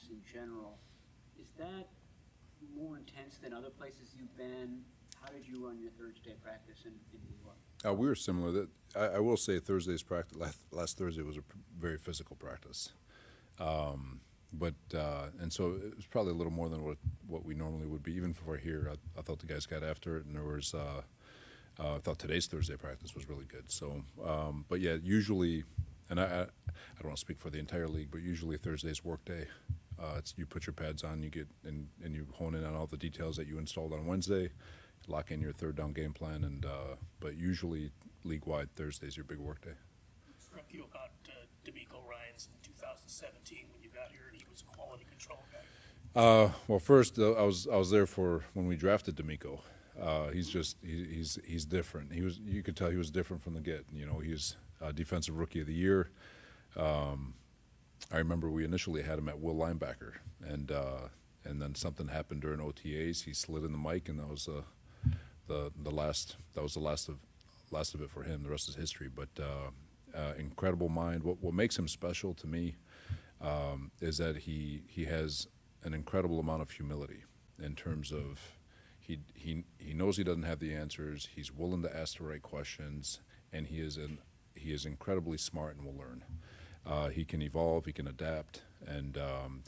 in general. Is that more intense than other places you've been? How did you run your Thursday practice in New York? We were similar. I will say Thursday's practice, last Thursday was a very physical practice. And so it was probably a little more than what we normally would be. Even for here, I thought the guys got after it, and there was, I thought today's Thursday practice was really good. So, but yeah, usually, and I don't want to speak for the entire league, but usually Thursday's work day. It's you put your pads on, you get and you hone in on all the details that you installed on Wednesday, lock in your third down game plan, and but usually league-wide Thursday's your big work day. Struck you about D'Amico Ryans in 2017 when you got here, and he was a quality control guy. Well, first I was there for when we drafted D'Amico. He's different. You could tell he was different from the get. You know, he's defensive rookie of the year. I remember we initially had him at will linebacker, and then something happened during OTAs. He slid in the mic, and that was the last of it for him. The rest is history. But incredible mind. What makes him special to me is that he has an incredible amount of humility in terms of he knows he doesn't have the answers. He's willing to ask the right questions, and he is incredibly smart and will learn. He can evolve, he can adapt, and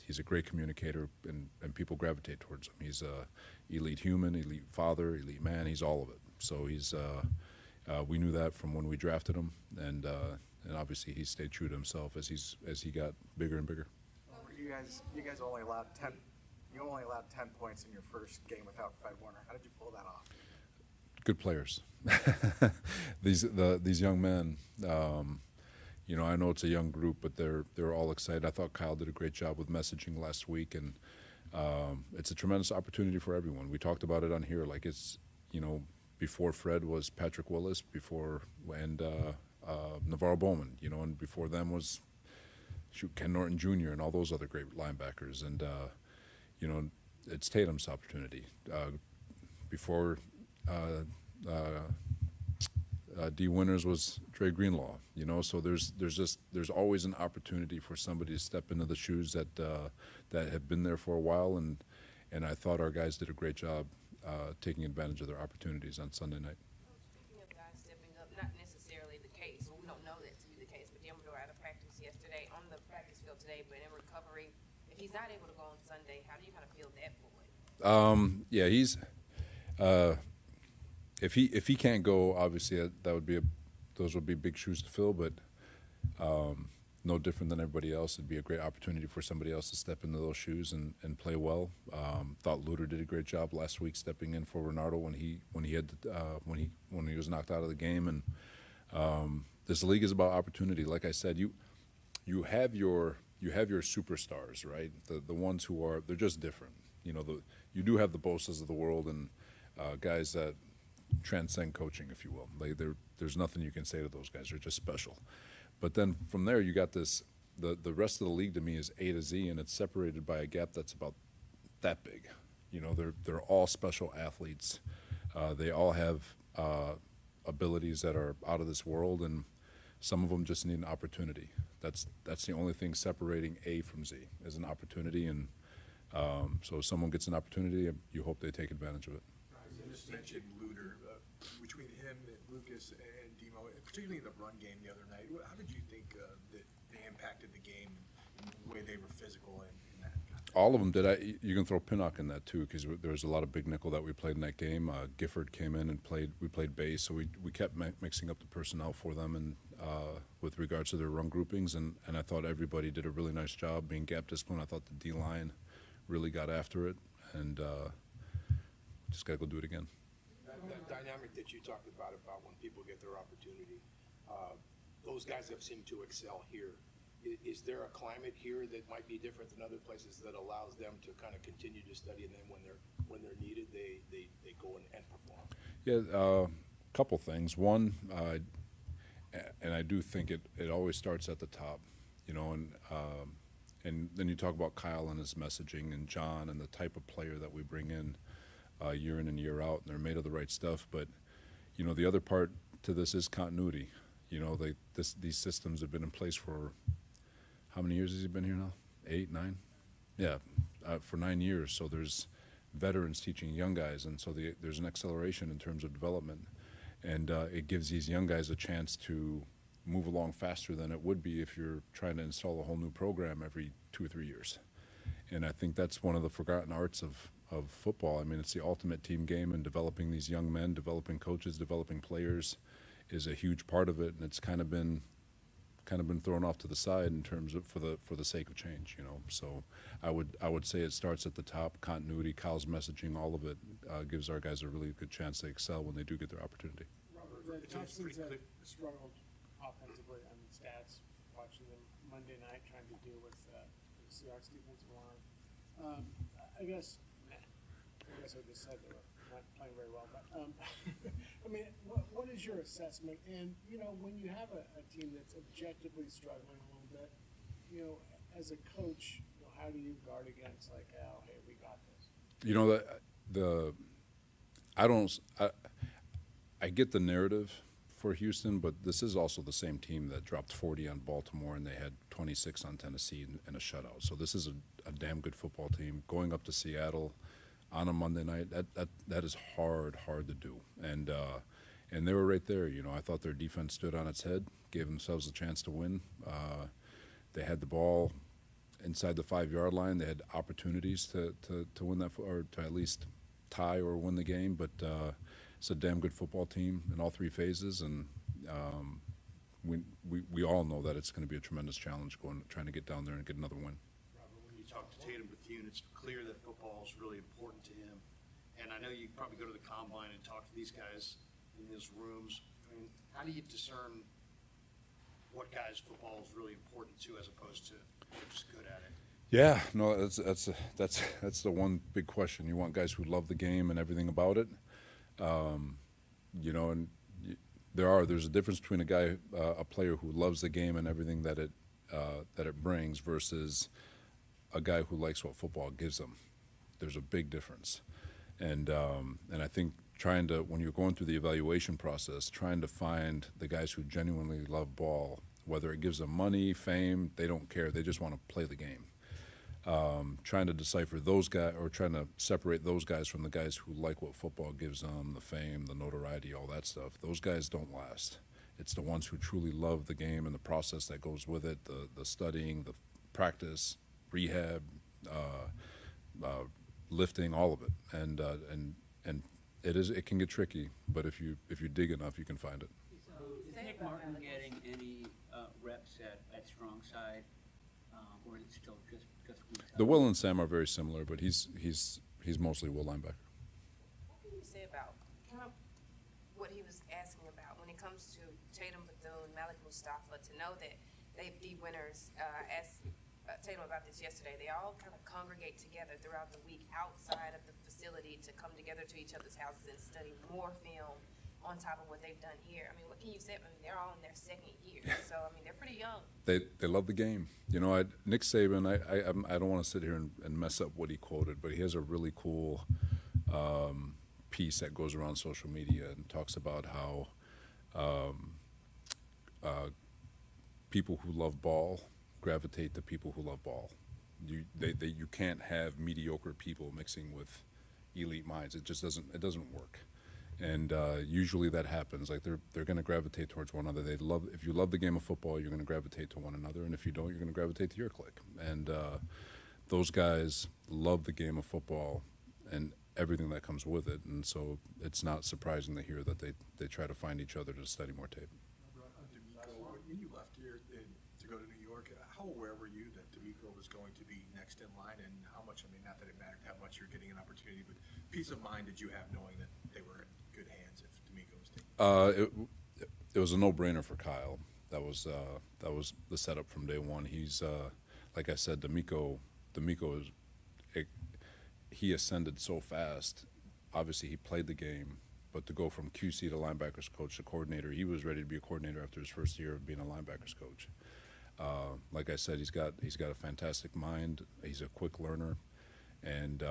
he's a great communicator, and people gravitate towards him. He's a elite human, elite father, elite man. He's all of it. So we knew that from when we drafted him, and obviously he stayed true to himself as he got bigger and bigger. You guys only allowed 10. You only allowed 10 points in your first game without Fred Warner. How did you pull that off? Good players. These young men. You know, I know it's a young group, but they're all excited. I thought Kyle did a great job with messaging last week, and it's a tremendous opportunity for everyone. We talked about it on here, like it's, you know, before Fred was Patrick Willis, and Navarro Bowman, you know, and before them was Ken Norton Jr. and all those other great linebackers, and you know, it's Tatum's opportunity. Before D. Winters was Dre Greenlaw, you know, so there's always an opportunity for somebody to step into the shoes that have been there for a while, and I thought our guys did a great job taking advantage of their opportunities on Sunday night. Speaking of guys stepping up, not necessarily the case. We don't know that to be the case, but Denver out of practice yesterday, on the practice field today, but in recovery. If he's not able to go on Sunday, how do you kind of feel that for him? Yeah, he's if he can't go, obviously those would be big shoes to fill, but no different than everybody else. It'd be a great opportunity for somebody else to step into those shoes and play well. Thought Luter did a great job last week stepping in for Renardo when he was knocked out of the game. And this league is about opportunity. Like I said, you have your superstars, right? The ones who they're just different. You know, you do have the Bosas of the world and guys that transcend coaching, if you will. There's nothing you can say to those guys. They're just special. But then from there, you got this. The rest of the league to me is A to Z, and it's separated by a gap that's about that big. You know, they're all special athletes. They all have abilities that are out of this world, and some of them just need an opportunity. That's the only thing separating A from Z is an opportunity, and so if someone gets an opportunity, you hope they take advantage of it. You just mentioned Luter. Between him and Lucas and Demo, particularly in the run game the other night, how did you think that they impacted the game and the way they were physical in that? All of them did. You can throw Pinnock in that too, because there was a lot of big nickel that we played in that game. Gifford came in and we played base, so we kept mixing up the personnel for them and with regards to their run groupings, and I thought everybody did a really nice job being gap disciplined. I thought the D-line really got after it, and just got to go do it again. That dynamic that you talked about when people get their opportunity, those guys have seemed to excel here. Is there a climate here that might be different than other places that allows them to kind of continue to study, and then when they're needed, they go and perform? Yeah, a couple things. One, and I do think it always starts at the top, you know, and then you talk about Kyle and his messaging, and John and the type of player that we bring in year in and year out, and they're made of the right stuff. But you know, the other part to this is continuity. You know, these systems have been in place for how many years has he been here now? 8, 9? Yeah, for 9 years. So there's veterans teaching young guys, and so there's an acceleration in terms of development, and it gives these young guys a chance to move along faster than it would be if you're trying to install a whole new program every 2 or 3 years. And I think that's one of the forgotten arts of football. I mean, it's the ultimate team game, and developing these young men, developing coaches, developing players is a huge part of it, and it's kind of been thrown off to the side in terms of for the sake of change, you know. So I would say it starts at the top. Continuity, Kyle's messaging, all of it gives our guys a really good chance to excel when they do get their opportunity. The Texans have struggled offensively on stats, watching them Monday night, trying to deal with the Seahawks defensive line. I guess I just said they were not playing very well, but I mean, what is your assessment? And you know, when you have a team that's objectively struggling a little bit, you know, as a coach, you know, how do you guard against like, oh, hey, we got this? You know, I get the narrative for Houston, but this is also the same team that dropped 40 on Baltimore, and they had 26 on Tennessee in a shutout. So this is a damn good football team. Going up to Seattle on a Monday night, that is hard to do. And they were right there. You know, I thought their defense stood on its head, gave themselves a chance to win. They had the ball inside the 5-yard line. They had opportunities to win that, or to at least tie or win the game. But it's a damn good football team in all 3 phases, and we all know that it's going to be a tremendous challenge trying to get down there and get another win. Robert, when you talk to Tatum Bethune, it's clear that football is really important to him. And I know you probably go to the combine and talk to these guys in those rooms. I mean, how do you discern what guys football is really important to as opposed to they're just good at it? Yeah, no, that's the one big question. You want guys who love the game and everything about it. You know, and there's a difference between a player who loves the game and everything that it brings versus a guy who likes what football gives them. There's a big difference, and I think when you're going through the evaluation process, trying to find the guys who genuinely love ball, whether it gives them money, fame, they don't care. They just want to play the game. Trying to decipher those guys, or trying to separate those guys from the guys who like what football gives them, the fame, the notoriety, all that stuff. Those guys don't last. It's the ones who truly love the game and the process that goes with it, the studying, the practice, rehab, lifting, all of it. And it can get tricky, but if you dig enough, you can find it. So is Nick Martin getting any reps at strong side, or is it still just weak side? The Will and Sam are very similar, but he's mostly will linebacker. What can you say about kind of what he was asking about when it comes to Tatum Bethune, Malik Mustafa, to know that they be winners? Asked Tatum about this yesterday. They all kind of congregate together throughout the week outside of the facility to come together to each other's houses and study more film on top of what they've done here. I mean, what can you say? I mean, they're all in their 2nd year, so I mean, they're pretty young. They love the game. You know, Nick Saban, I don't want to sit here and mess up what he quoted, but he has a really cool piece that goes around social media and talks about how people who love ball gravitate to people who love ball. You can't have mediocre people mixing with elite minds. It just doesn't work. And usually that happens. Like they're going to gravitate towards one another. If you love the game of football, you're going to gravitate to one another, and if you don't, you're going to gravitate to your clique. And those guys love the game of football and everything that comes with it. And so it's not surprising to hear that they try to find each other to study more tape. When you left here to go to New York, how aware were you that D'Amico was going to be next in line, and how much? I mean, not that it mattered how much you're getting an opportunity, but peace of mind did you have knowing that they were in good hands if D'Amico was taking? It was a no-brainer for Kyle. That was the setup from day one. He's like I said, D'Amico he ascended so fast. Obviously, he played the game, but to go from QC to linebackers coach to coordinator, he was ready to be a coordinator after his first year of being a linebackers coach. Like I said, he's got a fantastic mind. He's a quick learner, and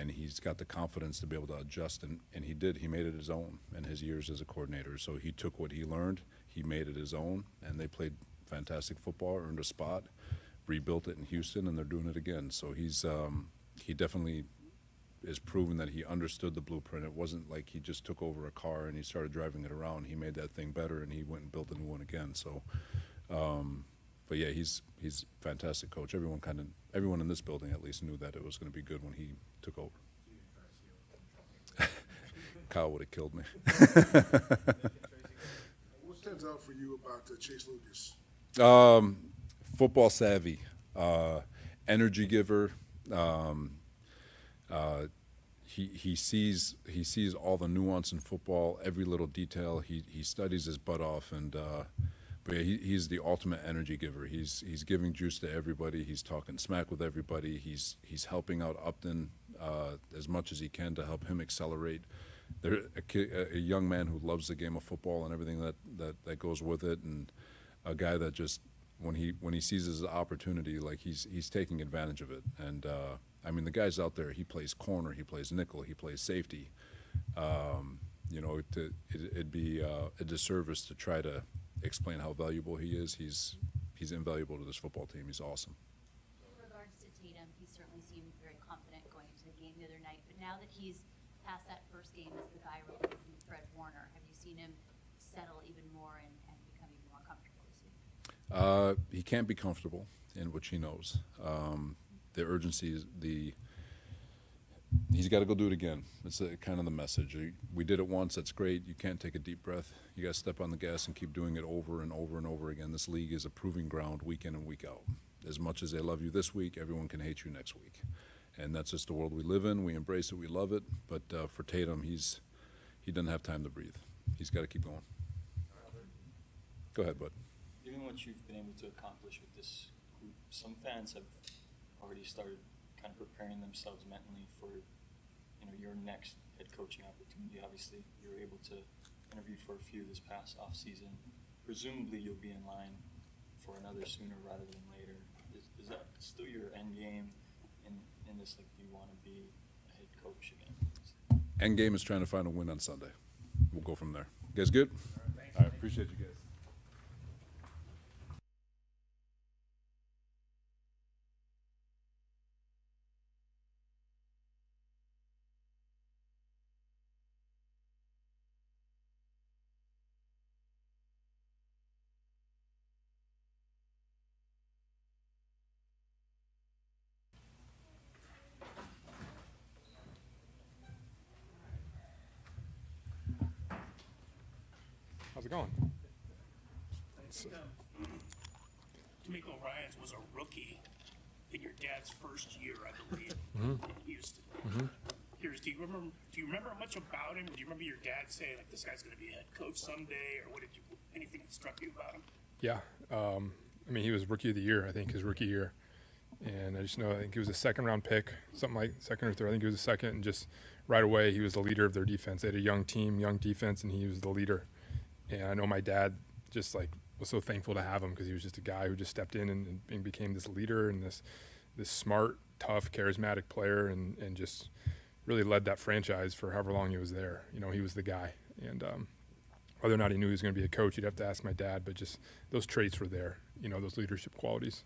he's got the confidence to be able to adjust. And he did. He made it his own in his years as a coordinator. So he took what he learned, he made it his own, and they played fantastic football, earned a spot. rebuilt it in Houston, and they're doing it again. So he definitely is proven that he understood the blueprint. It wasn't like he just took over a car and he started driving it around. He made that thing better, and he went and built a new one again. So, but yeah, he's a fantastic coach. Everyone in this building at least knew that it was going to be good when he took over. Kyle would have killed me. What stands out for you about Chase Lucas? Football savvy, energy giver. He sees all the nuance in football, every little detail. He studies his butt off, and but yeah, he's the ultimate energy giver. He's giving juice to everybody. He's talking smack with everybody. He's helping out Upton as much as he can to help him accelerate. They're a young man who loves the game of football and everything that goes with it, and a guy that just when he sees his opportunity, like he's taking advantage of it. And I mean, the guy's out there. He plays corner, he plays nickel, he plays safety. It'd be a disservice to try to explain how valuable he is. He's invaluable to this football team. He's awesome. In regards to Tatum, he certainly seemed very confident going into the game the other night. But now that he's past that first game as the guy replacing Fred Warner, have you seen him settle even more and become even more comfortable this week? He can't be comfortable in which he knows. The urgency is he's got to go do it again. It's kind of the message. We did it once, that's great. You can't take a deep breath. You got to step on the gas and keep doing it over and over and over again. This league is a proving ground week in and week out. As much as they love you this week, everyone can hate you next week. And that's just the world we live in. We embrace it, we love it. But for Tatum, he doesn't have time to breathe. He's got to keep going. Go ahead, bud. Given what you've been able to accomplish with this group, some fans have already started kind of preparing themselves mentally for, your next head coaching opportunity. Obviously, you were able to interview for a few this past off season. Presumably, you'll be in line for another sooner rather than later. Is that still your end game in this? Like, do you want to be a head coach again? End game is trying to find a win on Sunday. We'll go from there. You guys good? All right, appreciate you guys. How's it going? D'Amico Ryans was a rookie in your dad's first year, I believe, in Houston. Do you remember much about him? Do you remember your dad saying, like, this guy's going to be a head coach someday, or anything that struck you about him? Yeah. I mean, he was rookie of the year, I think, his rookie year. And I just know, I think he was a second-round pick, something like second or third. I think he was a second, and just right away he was the leader of their defense. They had a young team, young defense, and he was the leader. And I know my dad just was so thankful to have him because he was just a guy who just stepped in and became this leader and this smart, tough, charismatic player and just really led that franchise for however long he was there. He was the guy. And whether or not he knew he was going to be a coach, you'd have to ask my dad, but just those traits were there, those leadership qualities.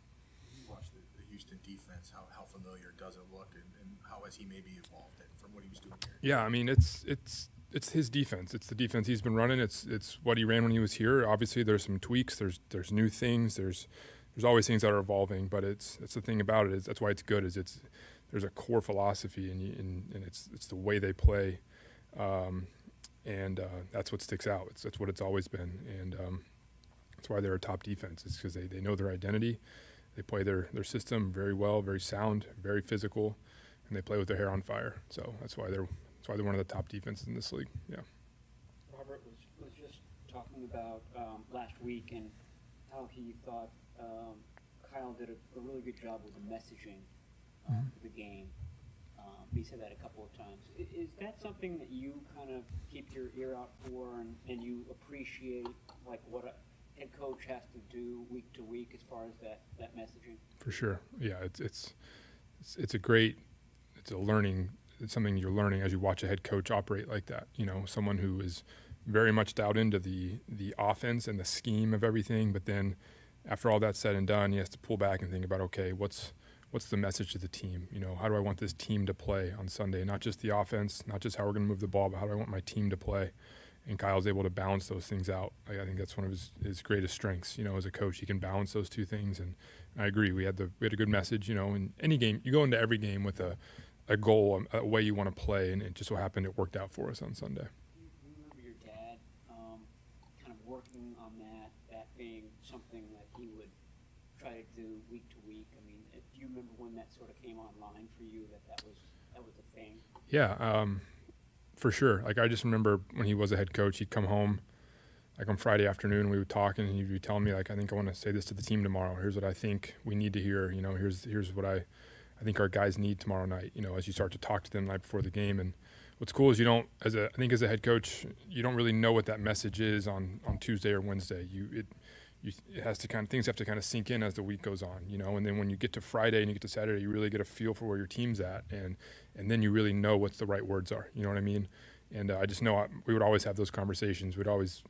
You watch the Houston defense, how familiar does it look and how has he maybe evolved from what he was doing here? Yeah, I mean, it's his defense. It's the defense he's been running. It's what he ran when he was here. Obviously, there's some tweaks. There's new things. There's always things that are evolving. But it's the thing about it is that's why it's good. There's a core philosophy and it's the way they play, and that's what sticks out. That's what it's always been, and that's why they're a top defense. It's because they know their identity. They play their system very well, very sound, very physical, and they play with their hair on fire. So that's why they're one of the top defenses in this league. Yeah. Robert was just talking about last week and how he thought Kyle did a really good job with the messaging for the game. He said that a couple of times. Is that something that you kind of keep your ear out for and you appreciate, like what a head coach has to do week to week as far as that messaging? For sure. Yeah, it's something you're learning as you watch a head coach operate like that. Someone who is very much dialed into the offense and the scheme of everything, but then after all that's said and done, he has to pull back and think about, okay, what's the message to the team? How do I want this team to play on Sunday? Not just the offense, not just how we're going to move the ball, but how do I want my team to play? And Kyle's able to balance those things out. I think that's one of his greatest strengths. As a coach, he can balance those two things. And I agree. We had a good message. In any game, you go into every game with a goal, a way you want to play, and it just so happened it worked out for us on Sunday. Do you remember your dad kind of working on that being something that he would try to do week to week? I mean, do you remember when that sort of came online for you, that was a thing? Yeah, for sure. Like, I just remember when he was a head coach, he'd come home, like on Friday afternoon, we would talk, and he'd be telling me, like, I think I want to say this to the team tomorrow. Here's what I think we need to hear. Here's what I think our guys need tomorrow night. As you start to talk to them the night before the game. And what's cool is I think as a head coach, you don't really know what that message is on Tuesday or Wednesday. Things have to kind of sink in as the week goes on, and then when you get to Friday and you get to Saturday, you really get a feel for where your team's at, and then you really know what the right words are. You know what I mean? And I just know we would always have those conversations.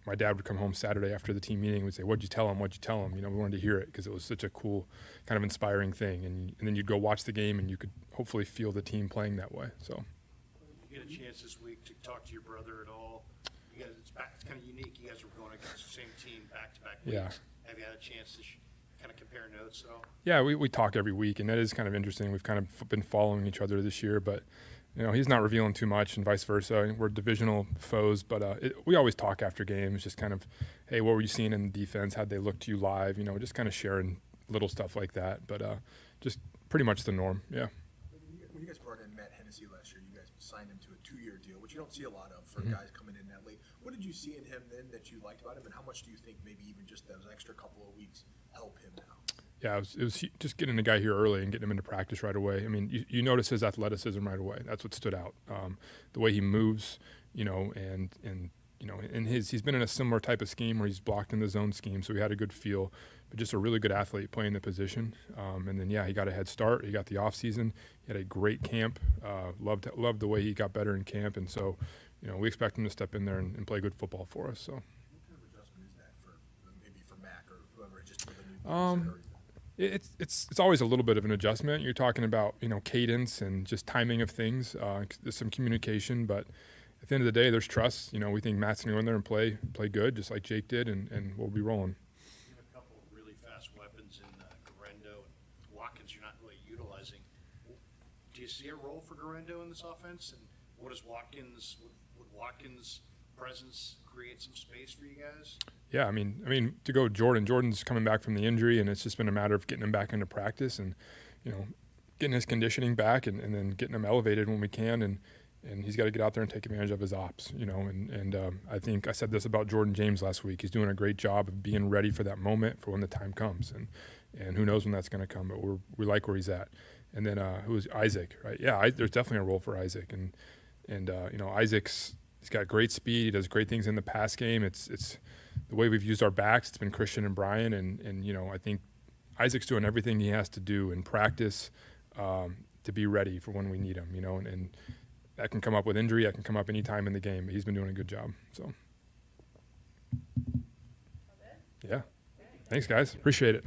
My dad would come home Saturday after the team meeting and would say, "What'd you tell him? What'd you tell him?" We wanted to hear it because it was such a cool, kind of inspiring thing. And then you'd go watch the game and you could hopefully feel the team playing that way. So. You get a chance this week to talk to your brother at all? You guys, it's kind of unique. You guys were going against the same team back-to-back weeks. Yeah. Have you had a chance to kind of compare notes at all? Yeah, we talk every week, and that is kind of interesting. We've kind of been following each other this year, but he's not revealing too much, and vice versa. We're divisional foes, but we always talk after games, just kind of, hey, what were you seeing in the defense? How'd they look to you live? Just kind of sharing little stuff like that, but just pretty much the norm. Yeah. When you guys brought in Matt Hennessy last year, you guys signed him to a 2-year deal, which you don't see a lot of for guys coming in that late. What did you see in him then that you liked about him, and how much do you think maybe even just those extra couple of weeks help him now? Yeah, it was just getting the guy here early and getting him into practice right away. I mean, you notice his athleticism right away. That's what stood out. The way he moves, and he's been in a similar type of scheme where he's blocked in the zone scheme, so he had a good feel. But just a really good athlete playing the position. And then he got a head start. He got the off season. He had a great camp. Loved the way he got better in camp, and so we expect him to step in there and play good football for us. So. What kind of adjustment is that for Mac or whoever just with a new It's always a little bit of an adjustment. You're talking about cadence and just timing of things. There's some communication, but at the end of the day, there's trust. We think Matt's going to go in there and play good, just like Jake did, and we'll be rolling. You have a couple of really fast weapons in Garendo and Watkins. You're not really utilizing. Do you see a role for Garendo in this offense? And what does Watkins? Would Watkins' presence create some space for you guys? Yeah, I mean, to go Jordan's coming back from the injury, and it's just been a matter of getting him back into practice and, getting his conditioning back and then getting him elevated when we can. And he's got to get out there and take advantage of his ops, And I think I said this about Jordan James last week. He's doing a great job of being ready for that moment for when the time comes. And who knows when that's going to come, but we like where he's at. And then who's Isaac, right? Yeah, there's definitely a role for Isaac. And Isaac's – he's got great speed. He does great things in the pass game. It's the way we've used our backs. It's been Christian and Brian, and I think Isaac's doing everything he has to do in practice to be ready for when we need him. And that can come up with injury. That can come up any time in the game. But he's been doing a good job. So, yeah. Thanks, guys. Appreciate it.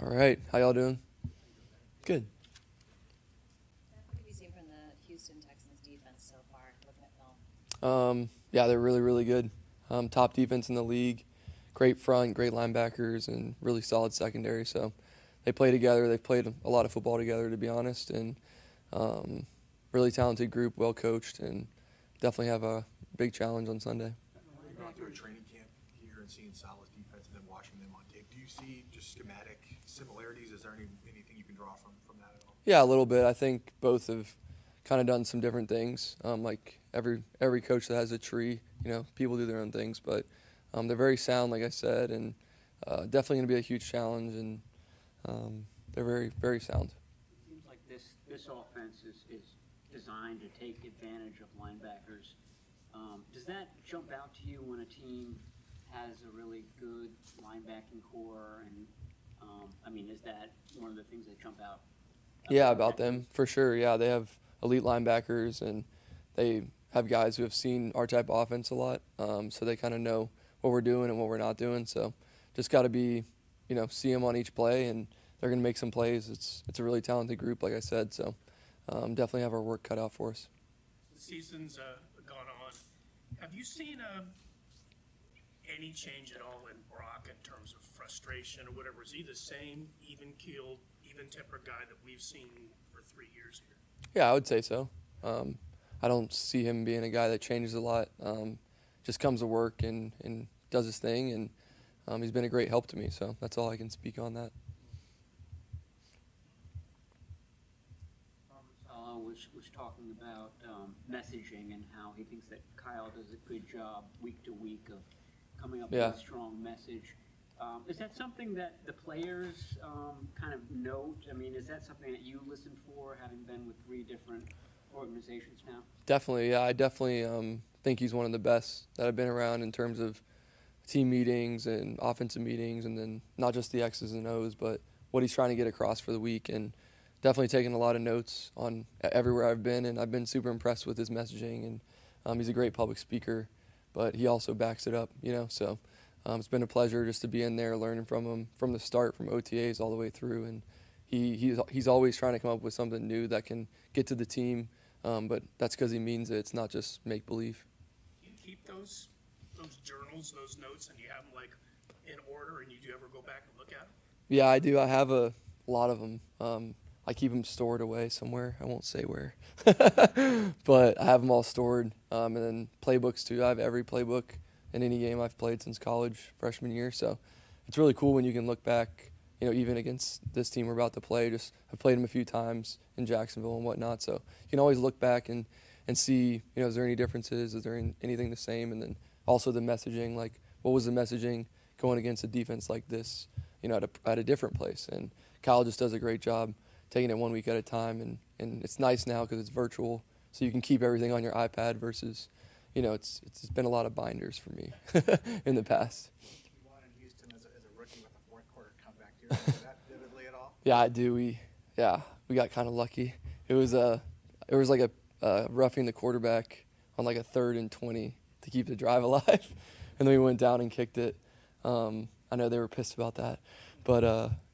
All right. How y'all doing? Good. What have you seen from the Houston Texans defense so far, looking at film? Yeah, they're really, really good. Top defense in the league. Great front, great linebackers, and really solid secondary. So they play together. They've played a lot of football together, to be honest, and really talented group, well coached, and definitely have a big challenge on Sunday. You're out there at training camp here and seeing Saleh's defense and then watching them on tape. Do you see just schematic similarities? Is there anything you can draw from that at all? Yeah, a little bit. I think both have kind of done some different things. Like every coach that has a tree, people do their own things, but they're very sound, like I said, and definitely going to be a huge challenge, and they're very, very sound. It seems like this offense is designed to take advantage of linebackers. Does that jump out to you when a team has a really good linebacking core? And is that one of the things that jump out? Yeah, about them, for sure. Yeah, they have elite linebackers, and they have guys who have seen our type of offense a lot, so they kind of know what we're doing and what we're not doing. So just got to be, see them on each play, and they're going to make some plays. It's a really talented group, like I said, so definitely have our work cut out for us. The season's gone on. Have you seen any change at all in Brock in terms of frustration or whatever? Is he the same even-keeled, even-tempered guy that we've seen for 3 years here? Yeah, I would say so. I don't see him being a guy that changes a lot. Just comes to work and does his thing, and he's been a great help to me, so that's all I can speak on that. Saleh was talking about messaging and how he thinks that Kyle does a good job week to week of coming up with a strong message. Is that something that the players kind of note? Is that something that you listen for, having been with 3 different organizations now? Definitely, yeah. I definitely think he's one of the best that I've been around in terms of team meetings and offensive meetings, and then not just the X's and O's, but what he's trying to get across for the week. And definitely taking a lot of notes on everywhere I've been, and I've been super impressed with his messaging. And he's a great public speaker, but he also backs it up, So it's been a pleasure just to be in there learning from him from the start, from OTAs all the way through. And he's always trying to come up with something new that can get to the team, but that's because he means it. It's not just make-believe. Do you keep those journals, those notes, and you have them like in order, and you do ever go back and look at them? Yeah, I do. I have a lot of them. I keep them stored away somewhere. I won't say where, but I have them all stored. And then playbooks too. I have every playbook in any game I've played since college, freshman year. So it's really cool when you can look back, even against this team we're about to play. I've played them a few times in Jacksonville and whatnot. So you can always look back and see, is there any differences? Is there anything the same? And then also the messaging, like what was the messaging going against a defense like this, at a different place. And Kyle just does a great job taking it 1 week at a time. And it's nice now because it's virtual, so you can keep everything on your iPad versus, it's been a lot of binders for me in the past. You won in Houston as a rookie with a fourth quarter comeback. Do you remember that vividly at all? Yeah, I do. We got kind of lucky. It was like a roughing the quarterback on like a 3rd and 20 to keep the drive alive, and then we went down and kicked it. I know they were pissed about that, but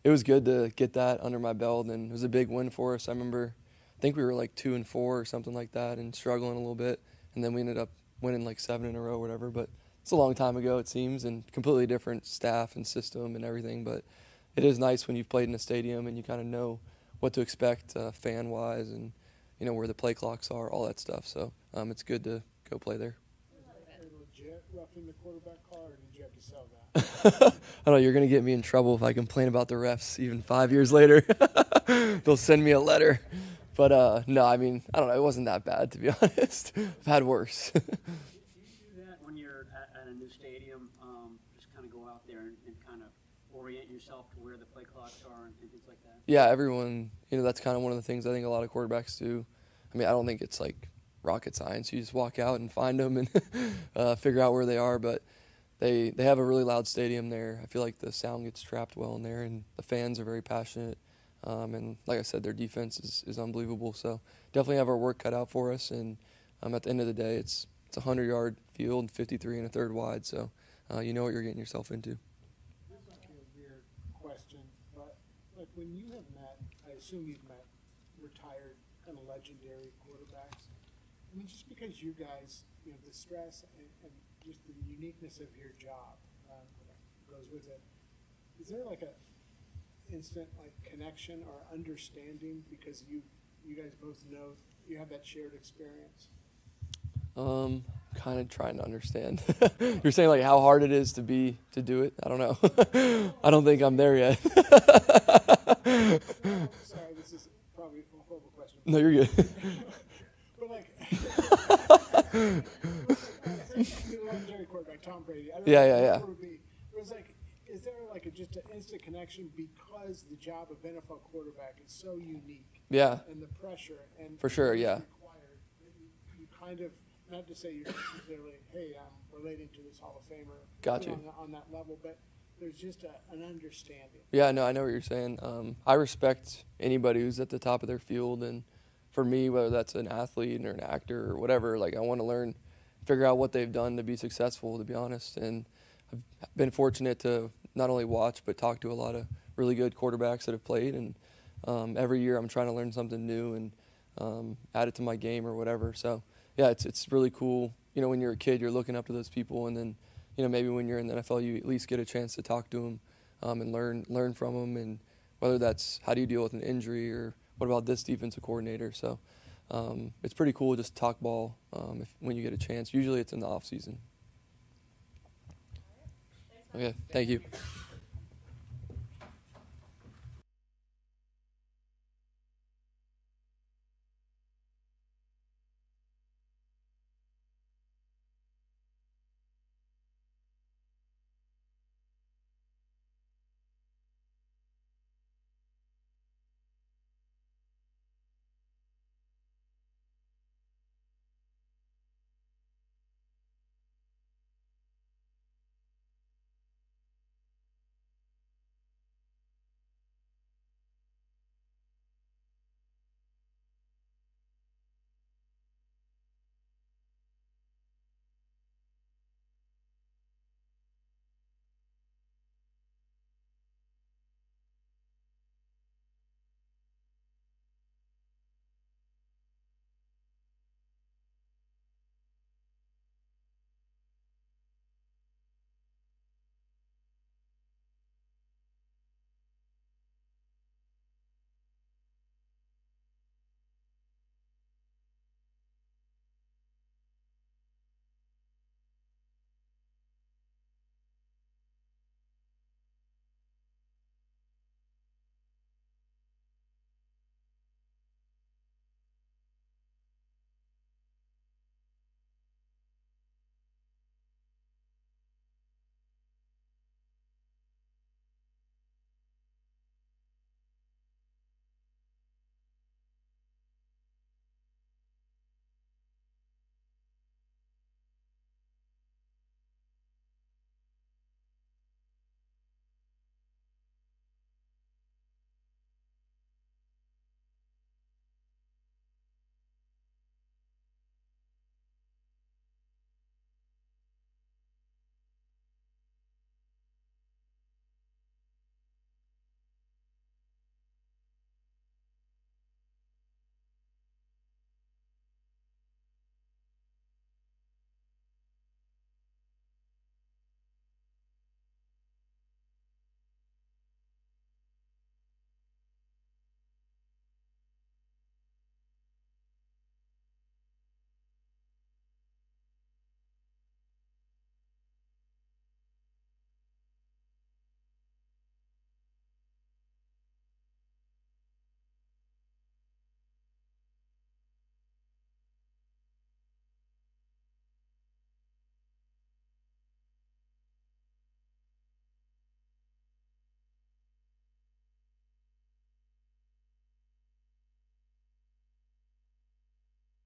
it was good to get that under my belt, and it was a big win for us. I think we were like 2-4 or something like that, and struggling a little bit, and then we ended up winning like 7 in a row or whatever. But it's a long time ago, it seems, and completely different staff and system and everything. But it is nice when you've played in a stadium and you kind of know what to expect fan-wise, and where the play clocks are, all that stuff. So it's good to go play there. Legit roughing the quarterback call, or did you have to sell that? I don't know, you're going to get me in trouble if I complain about the refs even 5 years later. They'll send me a letter. But no, I don't know, it wasn't that bad, to be honest. I've had worse. Do you do that when you're at a new stadium, just kind of go out there and kind of orient yourself to where the play clocks are and things like that? Yeah, everyone, that's kind of one of the things I think a lot of quarterbacks do. I don't think it's like rocket science. You just walk out and find them and figure out where they are. But they have a really loud stadium there. I feel like the sound gets trapped well in there, and the fans are very passionate. And like I said, their defense is unbelievable. So definitely have our work cut out for us. And at the end of the day, it's a 100-yard field, 53 and a third wide. So you know what you're getting yourself into. This might be a weird question, but when you have met, I assume you've met retired kind of legendary quarterbacks. I mean, just because you guys, you know, the stress and just the uniqueness of your job goes with it. Is there like a instant like connection or understanding because you guys both know you have that shared experience? Kind of trying to understand. You're saying like how hard it is to do it? I don't know. I don't think I'm there yet. Sorry, this is probably a horrible question. No, you're good. But like, legendary quarterback Tom Brady. I don't Yeah, know yeah, yeah. what it would be. It was like, is there like just an instant connection because the job of NFL quarterback is so unique? Yeah. And the pressure and For sure, what is yeah. required, you kind of, not to say you're necessarily, hey, I'm relating to this Hall of Famer. Got you know, you. on that level, but there's just an understanding. Yeah, no, I know what you're saying. I respect anybody who's at the top of their field, and for me, whether that's an athlete or an actor or whatever, like I want to learn, figure out what they've done to be successful, to be honest. And I've been fortunate to not only watch but talk to a lot of really good quarterbacks that have played, and every year I'm trying to learn something new and add it to my game or whatever. So yeah, it's really cool. You know, when you're a kid, you're looking up to those people, and then you know maybe when you're in the NFL, you at least get a chance to talk to them and learn from them, and whether that's how do you deal with an injury or what about this defensive coordinator. So it's pretty cool just to talk ball when you get a chance. Usually it's in the off season. Okay, thank you.